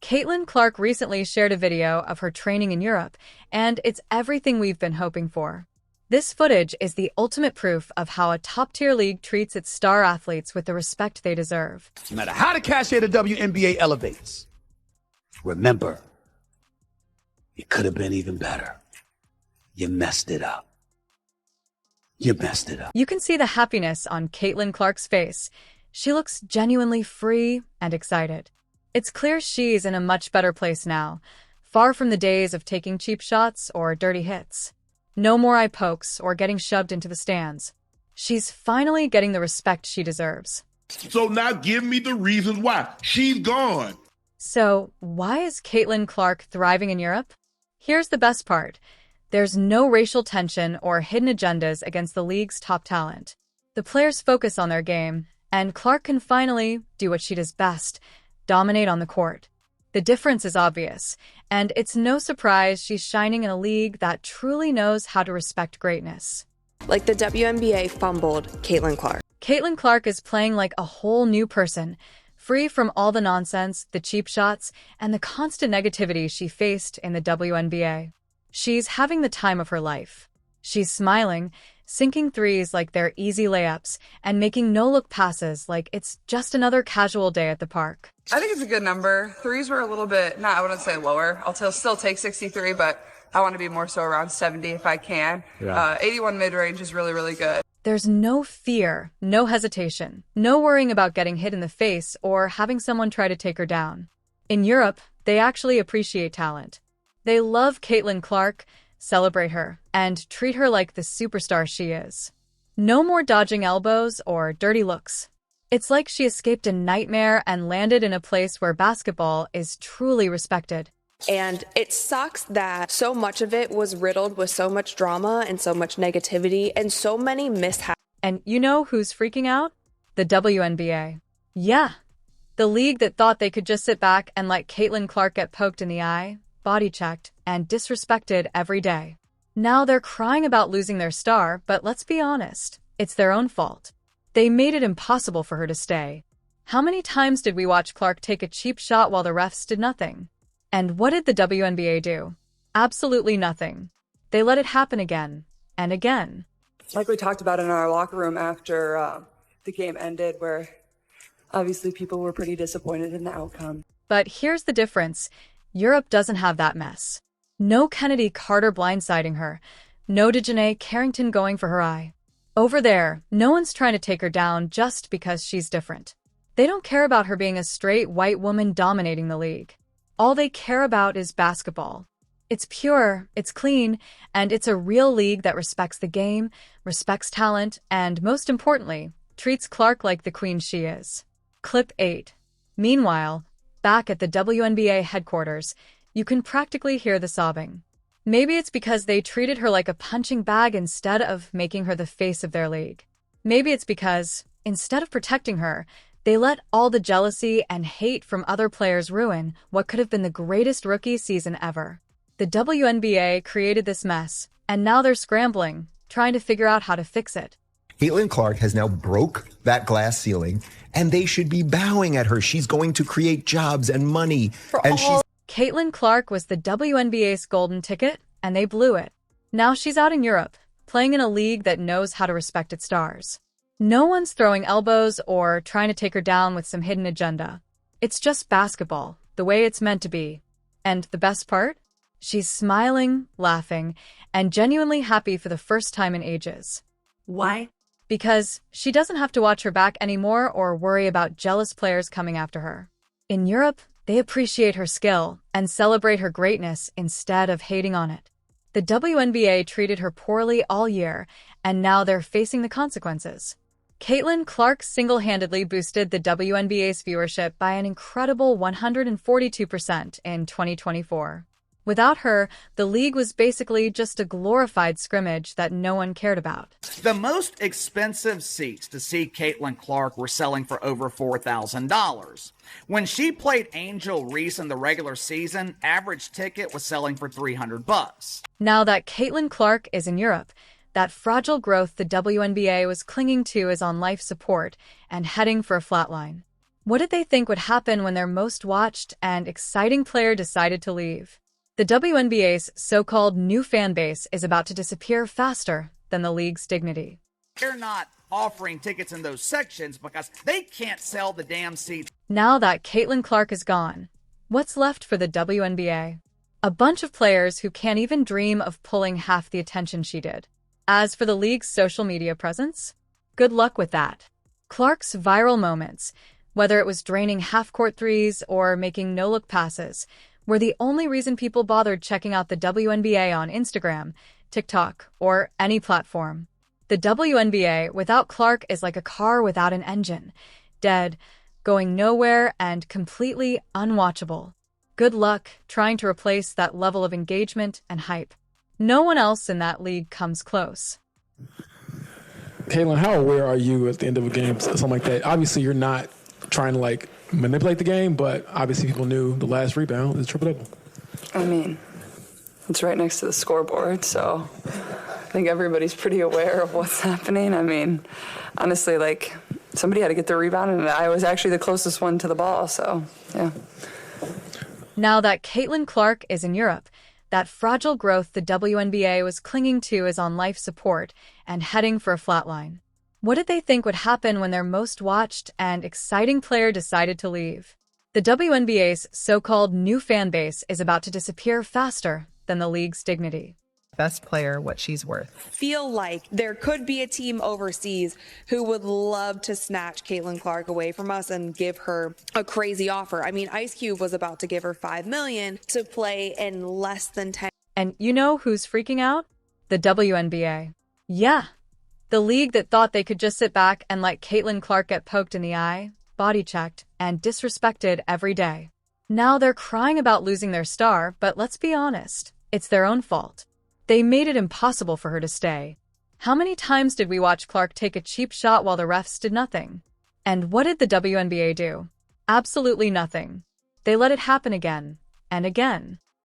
Caitlin Clark recently shared a video of her training in Europe, and it's everything we've been hoping for. This footage is the ultimate proof of how a top-tier league treats its star athletes with the respect they deserve. No matter how the cachet of the WNBA elevates, remember, it could have been even better. You messed it up. You messed it up. You can see the happiness on Caitlin Clark's face. She looks genuinely free and excited. It's clear she's in a much better place now, far from the days of taking cheap shots or dirty hits. No more eye pokes or getting shoved into the stands. She's finally getting the respect she deserves. So now give me the reasons why. She's gone. So, why is Caitlin Clark thriving in Europe? Here's the best part. There's no racial tension or hidden agendas against the league's top talent. The players focus on their game, and Clark can finally do what she does best, dominate on the court. The difference is obvious, and it's no surprise she's shining in a league that truly knows how to respect greatness. Like the WNBA fumbled Caitlin Clark. Caitlin Clark is playing like a whole new person, free from all the nonsense, the cheap shots, and the constant negativity she faced in the WNBA. She's having the time of her life. She's smiling, sinking threes like they're easy layups, and making no-look passes like it's just another casual day at the park. I think it's a good number. Threes were a little bit, I wouldn't say lower. I'll still take 63, but I want to be more so around 70 if I can. 81 mid-range is really, really good. There's no fear, no hesitation, no worrying about getting hit in the face or having someone try to take her down. In Europe, they actually appreciate talent. They love Caitlin Clark, celebrate her, and treat her like the superstar she is. No more dodging elbows or dirty looks. It's like she escaped a nightmare and landed in a place where basketball is truly respected. And it sucks that so much of it was riddled with so much drama and so much negativity and so many mishaps. And you know who's freaking out? The WNBA. Yeah, the league that thought they could just sit back and let Caitlin Clark get poked in the eye, body-checked, and disrespected every day. Now they're crying about losing their star, but let's be honest, it's their own fault. They made it impossible for her to stay. How many times did we watch Clark take a cheap shot while the refs did nothing? And what did the WNBA do? Absolutely nothing. They let it happen again and again. Like we talked about in our locker room after the game ended, where obviously people were pretty disappointed in the outcome. But here's the difference. Europe doesn't have that mess. No Kennedy Carter blindsiding her. No DeJounte Carrington going for her eye. Over there, no one's trying to take her down just because she's different. They don't care about her being a straight white woman dominating the league. All they care about is basketball. It's pure, it's clean, and it's a real league that respects the game, respects talent, and most importantly, treats Clark like the queen she is. Clip 8. Meanwhile, back at the WNBA headquarters, you can practically hear the sobbing. Maybe it's because they treated her like a punching bag instead of making her the face of their league. Maybe it's because, instead of protecting her, they let all the jealousy and hate from other players ruin what could have been the greatest rookie season ever. The WNBA created this mess, and now they're scrambling, trying to figure out how to fix it. Caitlin Clark has now broke that glass ceiling, and they should be bowing at her. She's going to create jobs and money. Caitlin Clark was the WNBA's golden ticket, and they blew it. Now she's out in Europe, playing in a league that knows how to respect its stars. No one's throwing elbows or trying to take her down with some hidden agenda. It's just basketball, the way it's meant to be. And the best part? She's smiling, laughing, and genuinely happy for the first time in ages. Why? Because she doesn't have to watch her back anymore or worry about jealous players coming after her. In Europe, they appreciate her skill and celebrate her greatness instead of hating on it. The WNBA treated her poorly all year, and now they're facing the consequences. Caitlin Clark single-handedly boosted the WNBA's viewership by an incredible 142% in 2024. Without her, the league was basically just a glorified scrimmage that no one cared about. The most expensive seats to see Caitlin Clark were selling for over $4,000. When she played Angel Reese in the regular season, average ticket was selling for $300. Now that Caitlin Clark is in Europe, that fragile growth the WNBA was clinging to is on life support and heading for a flatline. What did they think would happen when their most watched and exciting player decided to leave? The WNBA's so-called new fan base is about to disappear faster than the league's dignity. They're not offering tickets in those sections because they can't sell the damn seats. Now that Caitlin Clark is gone, what's left for the WNBA? A bunch of players who can't even dream of pulling half the attention she did. As for the league's social media presence, good luck with that. Clark's viral moments, whether it was draining half-court threes or making no-look passes, were the only reason people bothered checking out the WNBA on Instagram, TikTok, or any platform. The WNBA without Clark is like a car without an engine, dead, going nowhere, and completely unwatchable. Good luck trying to replace that level of engagement and hype. No one else in that league comes close. Caitlin, how aware are you at the end of a game, something like that? Obviously, you're not trying to manipulate the game, but obviously people knew the last rebound is triple-double. I mean, it's right next to the scoreboard, so I think everybody's pretty aware of what's happening. I mean, honestly, somebody had to get the rebound, and I was actually the closest one to the ball, so, yeah. Now that Caitlin Clark is in Europe, that fragile growth the WNBA was clinging to is on life support and heading for a flatline. What did they think would happen when their most watched and exciting player decided to leave? The WNBA's so-called new fan base is about to disappear faster than the league's dignity. Best player what she's worth. Feel like there could be a team overseas who would love to snatch Caitlin Clark away from us and give her a crazy offer. I mean, Ice Cube was about to give her $5 million to play in less than 10. And you know who's freaking out? The WNBA. Yeah, the league that thought they could just sit back and let Caitlin Clark get poked in the eye, body-checked, and disrespected every day. Now they're crying about losing their star, but let's be honest, it's their own fault. They made it impossible for her to stay. How many times did we watch Clark take a cheap shot while the refs did nothing? And what did the WNBA do? Absolutely nothing. They let it happen again and again.